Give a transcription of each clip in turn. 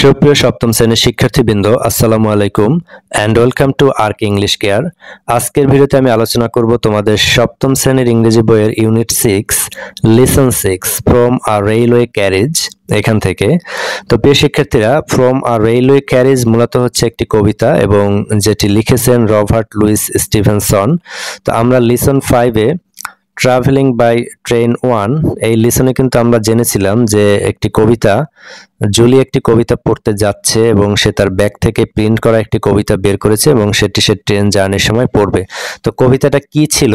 সুপ্রিয় সপ্তম শ্রেণীর শিক্ষার্থীবৃন্দ, আসসালামু আলাইকুম and welcome to Ark English care. আজকের ভিডিওতে আমি আলোচনা করব তোমাদের সপ্তম শ্রেণীর ইংরেজি বইয়ের unit 6 lesson 6 from a railway carriage এখান থেকে। তো প্রিয় শিক্ষার্থীরা, ফ্রম আ রেলওয়ে ক্যারেজ মূলত হচ্ছে একটি কবিতা এবং যেটি লিখেছেন রবার্ট লুইস স্টিভেনসন। তো আমরা লিসন 5-এ ট্রাভেলিং বাই ট্রেন 1 এই লিসনে কিন্তু আমরা জেনেছিলাম যে একটি কবিতা, জুলি একটি কবিতা পড়তে যাচ্ছে এবং সে তার ব্যাগ থেকে প্রিন্ট করা একটি কবিতা বের করেছে এবং সেটি সে ট্রেন জার্নির সময় পড়বে। তো কবিতাটা কি ছিল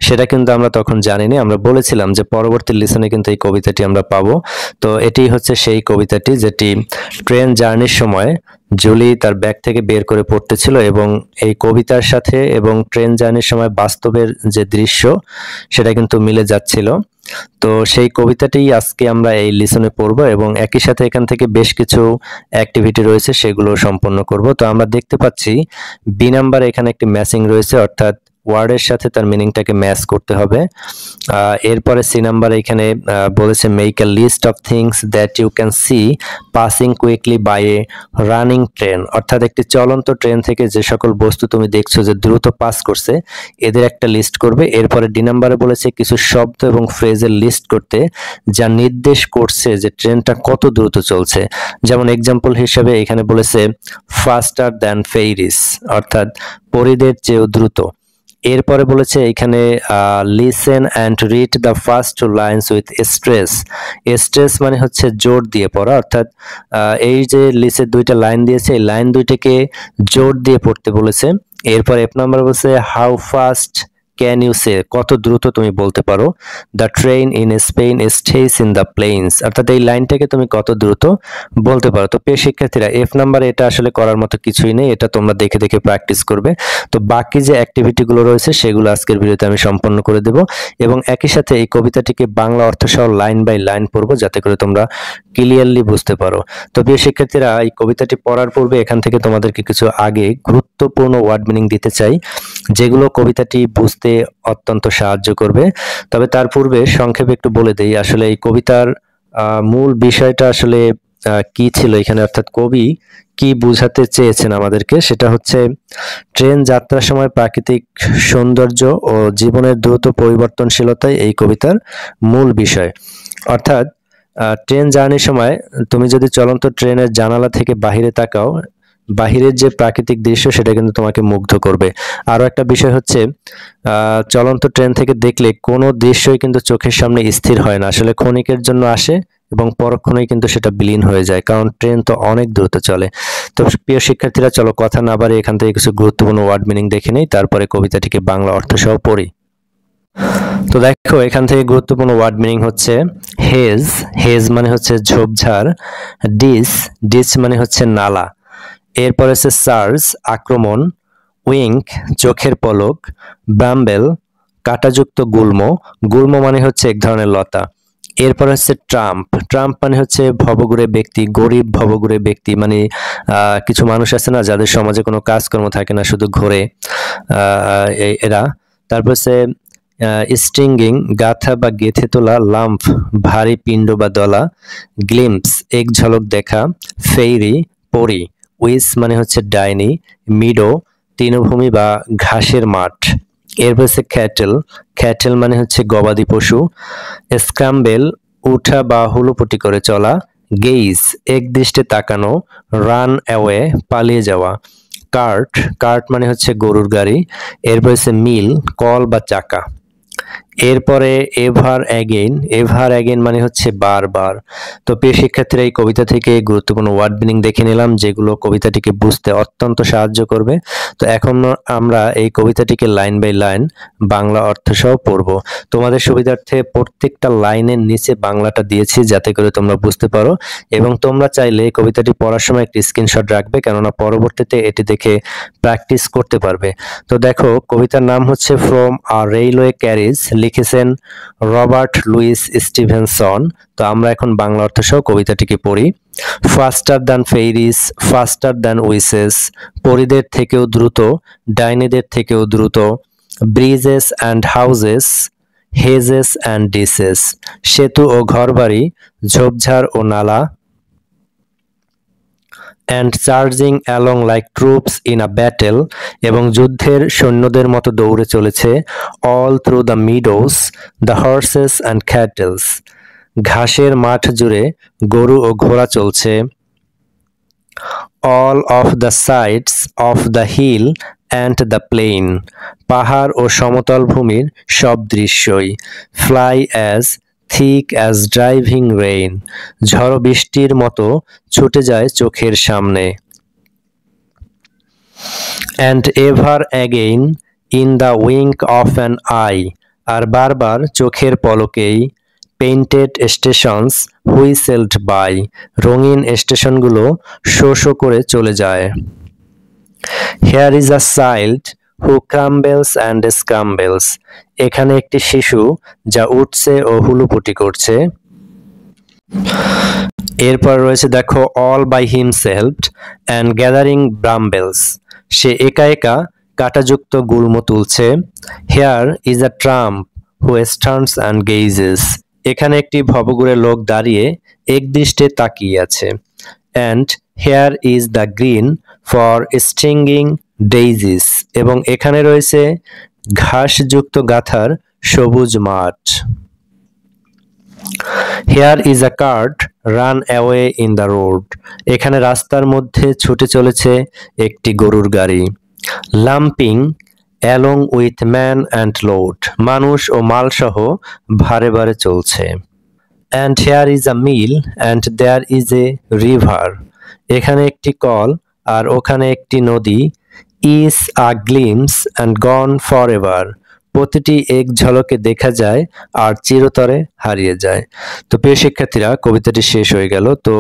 সেটা কিন্তু আমরা তখন জানিনি। আমরা বলেছিলাম যে পরবর্তী লিসনে কিন্তু এই কবিতাটি আমরা পাবো। তো এটি হচ্ছে সেই কবিতাটি যেটি ট্রেন জার্নির সময় জুলি তার ব্যাগ থেকে বের করে পড়তেছিল এবং এই কবিতার সাথে এবং ট্রেন জার্নির সময় বাস্তবের যে দৃশ্য সেটা কিন্তু মিলে যাচ্ছিল। তো সেই কবিতাটি আজকে আমরা এই লিসনে পড়ব এবং একই সাথে এখান থেকে বেশ কিছু অ্যাক্টিভিটি রয়েছে, সেগুলো সম্পন্ন করব। তো আমরা দেখতে পাচ্ছি বি নাম্বার এখানে একটি ম্যাচিং রয়েছে, অর্থাৎ ওয়ার্ডের সাথে তার মিনিংটাকে ম্যাচ করতে হবে। এরপরে সি নাম্বার এখানে বলেছে make a list of things that you can see passing quickly by a running train, অর্থাৎ একটি চলন্ত ট্রেন থেকে যে সকল বস্তু তুমি দেখছো যে দ্রুত পাস করছে এদের একটা লিস্ট করবে। এরপরে ডি নাম্বারে বলেছে কিছু শব্দ এবং ফ্রেজের লিস্ট করতে যা নির্দেশ করছে যে ট্রেনটা কত দ্রুত চলছে। যেমন এক্সাম্পল হিসেবে এখানে বলেছে ফাস্টার দ্যান ফেরিস, অর্থাৎ পরিদের চেয়েও দ্রুত। এরপরে বলেছে এখানে listen and read the first two lines with stress. Stress মানে হচ্ছে জোর দিয়ে পড়া, অর্থাৎ এই যে লিসের দুইটা লাইন দিয়েছে এই লাইন দুইটাকে জোর দিয়ে পড়তে বলেছে। এরপর এফ নাম্বার বলেছে হাউ ফাস্ট ক্যান ইউ সে, কত দ্রুত তুমি বলতে পারো the train in Spain stage in the plains, অর্থাৎ এই লাইনটাকে তুমি কত দ্রুত বলতে পারো। তো প্রিয় শিক্ষার্থীরা, এফ নাম্বার এটা আসলে করার মতো কিছুই নেই, এটা তোমরা দেখে দেখে প্র্যাকটিস করবে। তো বাকি যে অ্যাক্টিভিটিগুলো রয়েছে সেগুলো আজকের ভিডিওতে আমি সম্পন্ন করে দেব এবং একই সাথে এই কবিতাটিকে বাংলা অর্থ সহ লাইন বাই লাইন পড়বো যাতে করে তোমরা ক্লিয়ারলি বুঝতে পারো। তো প্রিয় শিক্ষার্থীরা, এই কবিতাটি পড়ার পূর্বে এখান থেকে তোমাদেরকে কিছু আগে গুরুত্বপূর্ণ ওয়ার্ড মিনিং দিতে চাই যেগুলো কবিতাটি বুঝতে অত্যন্ত সাহায্য করবে। তবে তার পূর্বে সংক্ষেপে একটু বলে দেই আসলে এই কবিতার মূল বিষয়টা আসলে কি ছিল এখানে, অর্থাৎ কবি কি বুঝাতে চেয়েছেন আমাদেরকে। সেটা হচ্ছে ট্রেন যাত্রার সময় প্রাকৃতিক সৌন্দর্য ও জীবনের দ্রুত পরিবর্তনশীলতাই এই কবিতার মূল বিষয়। অর্থাৎ ট্রেন জার্নির সময় তুমি যদি চলন্ত ট্রেনের জানালা থেকে বাহিরে তাকাও, বাহিরের যে প্রাকৃতিক দৃশ্য সেটা কিন্তু তোমাকে মুগ্ধ করবে। আরো একটা বিষয় হচ্ছে চলন্ত ট্রেন থেকে দেখলে কোনো দৃশ্যই কিন্তু চোখের সামনে স্থির হয় না, আসলে ক্ষণিকের জন্য আসে এবং পরক্ষণেই কিন্তু সেটা বিলীন হয়ে যায়, কারণ ট্রেন তো অনেক দ্রুত চলে। তো প্রিয় শিক্ষার্থীরা, চলো কথা না বাড়িয়ে এখান থেকে কিছু গুরুত্বপূর্ণ ওয়ার্ড মিনিং দেখে নেই, তারপরে কবিতাটিকে বাংলা অর্থ সহ পড়ি। তো দেখো এখান থেকে গুরুত্বপূর্ণ ওয়ার্ড মিনিং হচ্ছে হেজ, হেজ মানে হচ্ছে ঝোপঝাড়, ডিস, ডিস মানে হচ্ছে নালা, এরপর হচ্ছে সার্জ আক্রমণ, উইঙ্ক চোখের পলক, ব্রাম্বেল কাঁটাযুক্ত গুল্ম, গুল্ম মানে হচ্ছে এক ধরনের লতা। এরপর হচ্ছে ট্রাম্প, ট্রাম্প মানে হচ্ছে ভবঘুরে ব্যক্তি, গরিব ভবঘুরে ব্যক্তি, মানে কিছু মানুষ আছে না যাদের সমাজে কোনো কাজকর্ম থাকে না, শুধু ঘোরে এরা। তারপর হচ্ছে স্ট্রিঙ্গিং গাথা বা গেথে তোলা, লাম্প ভারী পিণ্ড বা দলা, গ্লিম্পস এক ঝলক দেখা, ফেইরি পরি, উইস মানে হচ্ছে ডাইনি, মিডো তৃণভূমি বা ঘাসের মাঠ। এরপর হচ্ছে ক্যাটেল, ক্যাটেল মানে হচ্ছে গবাদি পশু, স্ক্রাম্বেল উঠা বা হুলুপুটি করে চলা, গেইজ একদৃষ্টে তাকানো, রান অ্যাওয়ে পালিয়ে যাওয়া, কার্ট, কার্ট মানে হচ্ছে গরুর গাড়ি। এরপর হচ্ছে মিল কল বা চাকা। এরপরে এভার অ্যাগেইন, এভার অ্যাগেইন মানে হচ্ছে বারবার। তো প্রিয় শিক্ষার্থীরা, এই কবিতা থেকে গুরুত্বপূর্ণ ওয়ার্ড মিনিং দেখে নিলাম যেগুলো কবিতাটিকে বুঝতে অত্যন্ত সাহায্য করবে। তো এখন আমরা এই কবিতাটিকে লাইন বাই লাইন বাংলা অর্থ সহ পড়ব। তোমাদের সুবিধার্থে প্রত্যেকটা লাইনের নিচে বাংলাটা দিয়েছি যাতে করে তোমরা বুঝতে পারো এবং তোমরা চাইলে এই কবিতাটি পড়ার সময় একটি স্ক্রিনশট রাখবে, কেননা পরবর্তীতে এটি দেখে প্র্যাকটিস করতে পারবে। তো দেখো কবিতার নাম হচ্ছে ফ্রম আ রেলওয়ে ক্যারেজ, লিখেছেন রবার্ট লুইস স্টিভেনসন। তো আমরা এখন বাংলা অর্থ সহ কবিতাটিকে পড়ি। Faster than fairies, faster than witches, পরিদের থেকেও দ্রুত, ডাইনিদের থেকেও দ্রুত, bridges and houses, hedges and ditches, সেতু ও ঘরবাড়ি, ঝোপঝাড় ও নালা, and charging along like troops in a battle, এবং যুদ্ধের সৈন্যদের মতো দৌড়ে চলেছে all through the meadows, the horses and cattle, ঘাসের মাঠ জুড়ে গরু ও ঘোড়া চলছে, all of the sides of the hill and the plain, পাহাড় ও সমতল ভূমির সব দৃশ্যই, fly as thick as driving rain, ঝড় বৃষ্টির মতো ছুটে যায় চোখের সামনে, and ever again in the wink of an eye, আর বারবার চোখের পলকেই, পেইন্টেড স্টেশনস হুইসেলড বাই, রঙিন স্টেশনগুলো শো শো করে চলে যায়। Here is a child who clambers and scrambles, এখানে একটি শিশু যা উঠছে ও হুলুপুটি করছে। এরপর রয়েছে দেখো all by himself and gathering brambles, সে একা একা কাঁটাযুক্ত গুল্ম তুলছে। Here is a tramp who stands and gazes, এখানে একটি ভবঘুরে লোক দাঁড়িয়ে একদৃষ্টে তাকিয়ে আছে। And here is the green for stringing daisies, এবং এখানে রয়েছে ঘাসযুক্ত গাথার সবুজ মাঠ। Here is a cart run away in the road, এখানে রাস্তার মধ্যে ছুটে চলেছে একটি গরুর গাড়ি। Lumping along with man and load, মানুষ ও মালসহ ভারে ভারে চলছে। And here is a mill and there is a river, এখানে একটি কল আর ওখানে একটি নদী। Is a glimpse and gone for ever, প্রতিটি এক ঝলকে দেখা যায় আর চিরতরে হারিয়ে যায়। তো প্রিয় শিক্ষার্থীরা, কবিতাটি শেষ হয়ে গেল। তো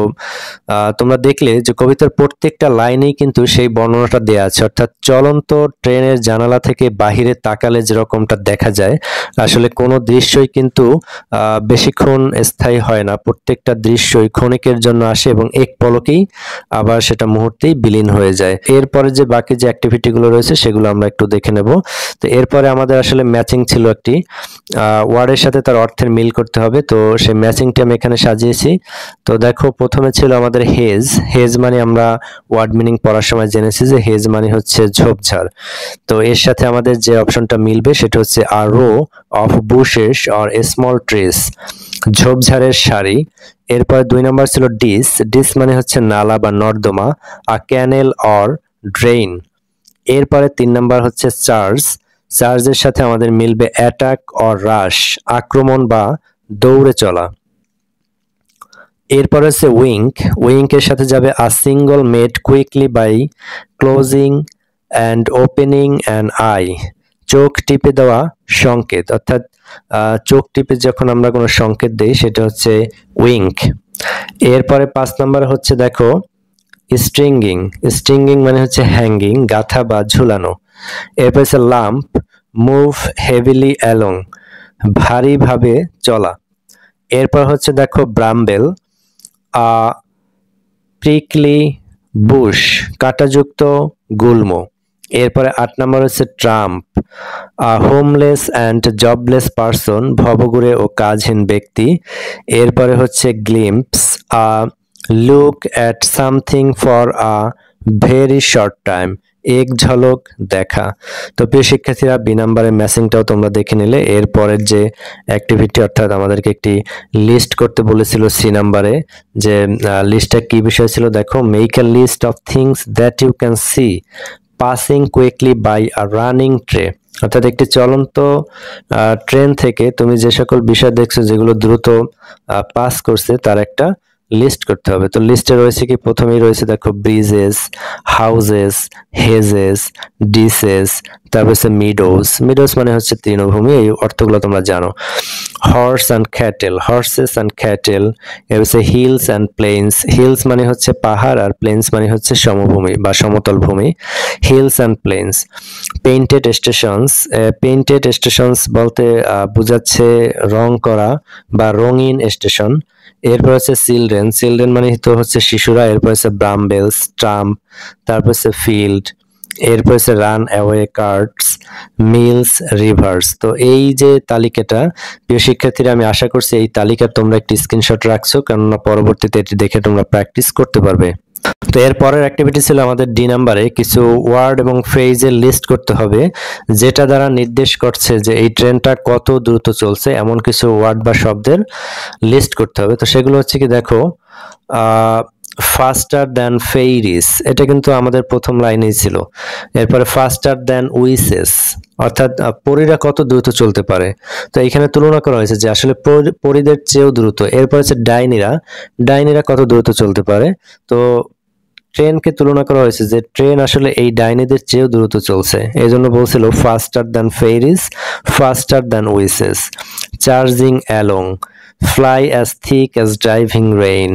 তোমরা দেখলে যে কবিতার প্রত্যেকটা লাইনেই কিন্তু সেই বর্ণনাটা দেওয়া আছে, অর্থাৎ চলন্ত ট্রেনের জানালা থেকে বাহিরে তাকালে যেরকমটা দেখা যায়, আসলে কোনো দৃশ্যই কিন্তু বেশিক্ষণ স্থায়ী হয় না, প্রত্যেকটা দৃশ্যই ক্ষণিকের জন্য আসে এবং এক পলকেই আবার সেটা মুহূর্তেই বিলীন হয়ে যায়। এরপরে যে বাকি যে অ্যাক্টিভিটিগুলো রয়েছে সেগুলো আমরা একটু দেখে নেব। তো এরপরে আমাদের আসলে ম্যাচিং ছিল, একটি ওয়ার্ডের সাথে তার অর্থের মিল করতে হবে। তো সেই ম্যাচিংটি আমি এখানে সাজিয়েছি। তো দেখো, প্রথমে ছিল আমাদের হেজ। হেজ মানে আমরা ওয়ার্ড মিনিং পড়ার সময় জেনেছি যে হেজ মানে হচ্ছে ঝোপঝাড়। তো এর সাথে আমাদের যে অপশনটা মিলবে সেটা হচ্ছে a row of bushes or small trees, ঝোপঝাড়ের সারি। এরপর 2 নম্বর ছিল ডিস। ডিস মানে হচ্ছে নালা বা নর্দমা, আ ক্যানেল অর ড্রেইন। এরপরে 3 নম্বর হচ্ছে চার্জ। চার্জের সাথে আমাদের মিলবে অ্যাটাক অর রাশ, আক্রমণ বা দৌড়ে চলা। এরপর হচ্ছে উইঙ্ক। উইঙ্কের সাথে যাবে a single made quickly by closing and opening an eye, চোখ টিপে দেওয়া সংকেত, অর্থাৎ চোখ টিপে যখন আমরা কোনো সংকেত দেই সেটা হচ্ছে উইঙ্ক। এরপরে 5 নম্বর হচ্ছে দেখো স্ট্রিঙ্গিং। স্ট্রিঙ্গিং মানে হচ্ছে হ্যাঙ্গিং, গাথা বা ঝুলানো। এরপর হচ্ছে লাম্প, মুভ হেভিলি অ্যালং, ভারীভাবে চলা। এরপর হচ্ছে দেখো ব্রাম্বেল, আ প্রিকলি বুশ, কাঁটাযুক্ত গুল্ম। এরপরে 8 নম্বর হচ্ছে tramp, a homeless and jobless person, ভবঘুরে ও কাজহীন ব্যক্তি। এরপরে হচ্ছে glimpse, a look at something for a very short time, এক ঝলক দেখা। তো প্রিয় শিক্ষার্থীরা, বি নাম্বারের ম্যাচিংটাও তোমরা দেখে নিলে। এরপরের যে অ্যাক্টিভিটি, অর্থাৎ আমাদেরকে একটি লিস্ট করতে বলেছিল সি নাম্বারে, যে লিস্টটা কি বিষয় ছিল দেখো, make a list of things that you can see passing quickly by a running train, অর্থাৎ একটি চলন্ত ট্রেন থেকে তুমি যে সকল বিষয় দেখছো যেগুলো দ্রুত পাস করছে তার একটা লিস্ট করতে হবে। তো লিস্টে রয়েছে কি, প্রথমেই রয়েছে দেখো ব্রিজেস, হাউজেস, হেজেস, ডিসেস, তারপর হচ্ছে মিডোস। মিডোস মানে হচ্ছে তৃণভূমি, এই অর্থগুলো তোমরা জানো। Horse and cattle, horse's and cattle. এর হচ্ছে হিলস অ্যান্ড প্লেন্স, হিলস মানে হচ্ছে পাহাড় আর প্লেন্স মানে হচ্ছে সমভূমি বা সমতল ভূমি। Hills and planes. Painted stations, painted stations বলতে বোঝাচ্ছে রং করা বা রঙিন স্টেশন। এরপর হচ্ছে চিলড্রেন, চিলড্রেন মানে তো হচ্ছে শিশুরা। এরপর হচ্ছে ব্রাম্বেলস, ট্রাম্প, তারপর হচ্ছে ফিল্ড। এরপর হচ্ছে run away carts, mills, rivers. তো এই যে তালিকাটা, প্রিয় শিক্ষার্থীরা, আমি আশা করছি এই তালিকা তোমরা একটি স্ক্রিনশট রাখছো, কেননা পরবর্তীতে এটি দেখে তোমরা প্র্যাকটিস করতে পারবে। তো এর পরের অ্যাক্টিভিটি ছিল আমাদের ডি নাম্বারে কিছু ওয়ার্ড এবং ফ্রেজের লিস্ট করতে হবে, যেটা দ্বারা নির্দেশ করছে যে এই ট্রেনটা কত দ্রুত চলছে, এমন কিছু ওয়ার্ড বা শব্দের লিস্ট করতে হবে। তো সেগুলো হচ্ছে কি, দেখো ফাস্টার দ্যান ফেইরিস, এটা কিন্তু আমাদের প্রথম লাইনেই ছিল। এরপরে ফাস্টার দ্যান উইসেস, অর্থাৎ পরীরা কত দ্রুত চলতে পারে। তো এখানে তুলনা করা হয়েছে যে আসলে পরীদের চেয়েও দ্রুত। এরপর হচ্ছে ডাইনিরা কত দ্রুত চলতে পারে। তো ট্রেনকে তুলনা করা হয়েছে যে ট্রেন আসলে এই ডাইনিদের চেয়েও দ্রুত চলছে, এই জন্য বলছিল ফাস্টার than Ferris, ফাস্টার than wishes. Charging along, fly as thick as driving rain,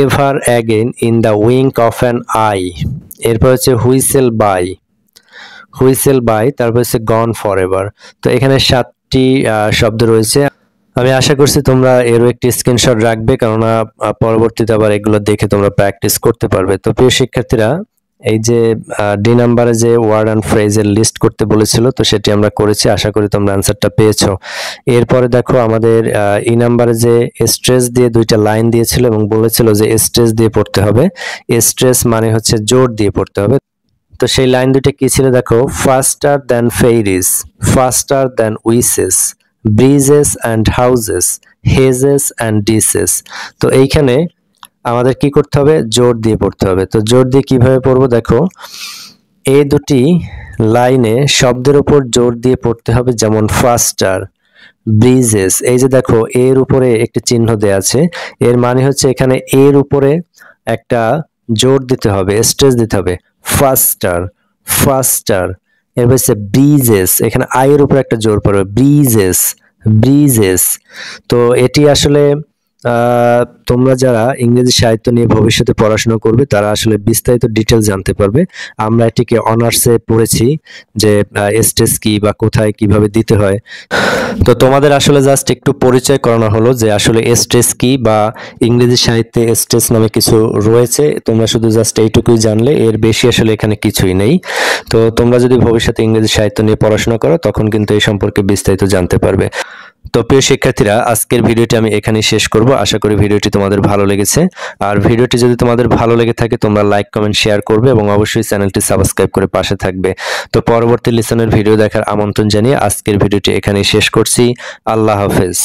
ever again in the wink of an eye। এরপর হচ্ছে হুইসেল বাই, তারপর হচ্ছে গন ফর এভার। তো এখানে 7টি শব্দ রয়েছে। আমি আশা করছি তোমরা এরও একটি স্ক্রিনশট রাখবে, কেননা পরবর্তীতে আবার এগুলো দেখে তোমরা প্র্যাকটিস করতে পারবে। তো প্রিয় শিক্ষার্থীরা, এই যে ডি নাম্বারে যে ওয়ার্ড অ্যান্ড ফ্রেজের লিস্ট করতে বলেছিল, তো সেটি আমরা করেছি। আশা করি তোমরা অ্যান্সারটা পেয়েছো। এরপরে দেখো আমাদের ই নাম্বারে যে স্ট্রেস দিয়ে 2টা লাইন দিয়েছিল এবং বলেছিল যে স্ট্রেস দিয়ে পড়তে হবে। স্ট্রেস মানে হচ্ছে জোর দিয়ে পড়তে হবে। তো সেই লাইন দুটো কি ছিল দেখো, faster than fairies, faster than witches, bridges and houses, hedges and ditches. তো এইখানে আমাদের কি করতে হবে, জোর দিয়ে পড়তে হবে। তো জোর দিয়ে কিভাবে পড়বো দেখো, এই দুটি লাইনে শব্দের উপর জোর দিয়ে পড়তে হবে, যেমন ফাস্টার, ব্রিজেস। এই যে দেখো এর উপরে একটি চিহ্ন দেয়া আছে, এর মানে হচ্ছে এখানে এর উপরে একটা জোর দিতে হবে, স্ট্রেস দিতে হবে, ফাস্টার, ফাস্টার। এরপর হচ্ছে ব্রিজেস, এখানে আয়ের উপরে একটা জোর পড়বে, ব্রিজেস। তো এটি আসলে তোমরা যারা ইংরেজি সাহিত্য নিয়ে ভবিষ্যতে পড়াশোনা করবে তারা আসলে বিস্তারিত ডিটেল জানতে পারবে। আমরা এটিকে অনার্সে পড়েছি যে স্ট্রেস কি বা কোথায় কিভাবে দিতে হয়। তো তোমাদের আসলে জাস্ট একটু পরিচয় করানো হলো যে আসলে স্ট্রেস কি বা ইংরেজি সাহিত্যে স্ট্রেস নামে কিছু রয়েছে। তোমরা শুধু জাস্ট এইটুকুই জানলে, এর বেশি আসলে এখানে কিছুই নেই। তো তোমরা যদি ভবিষ্যতে ইংরেজি সাহিত্য নিয়ে পড়াশোনা করো তখন কিন্তু এই সম্পর্কে বিস্তারিত জানতে পারবে। তো প্রিয় শিক্ষার্থীরা, আজকের ভিডিওটি আমি এখানেই শেষ করব। আশা করি ভিডিওটি তোমাদের ভালো লেগেছে। আর ভিডিওটি যদি তোমাদের ভালো লেগে থাকে তোমরা লাইক, কমেন্ট, শেয়ার করবে এবং অবশ্যই চ্যানেলটি সাবস্ক্রাইব করে পাশে থাকবে। তো পরবর্তী লিসনের ভিডিও দেখার আমন্ত্রণ জানিয়ে আজকের ভিডিওটি এখানেই শেষ করছি। আল্লাহ হাফেজ।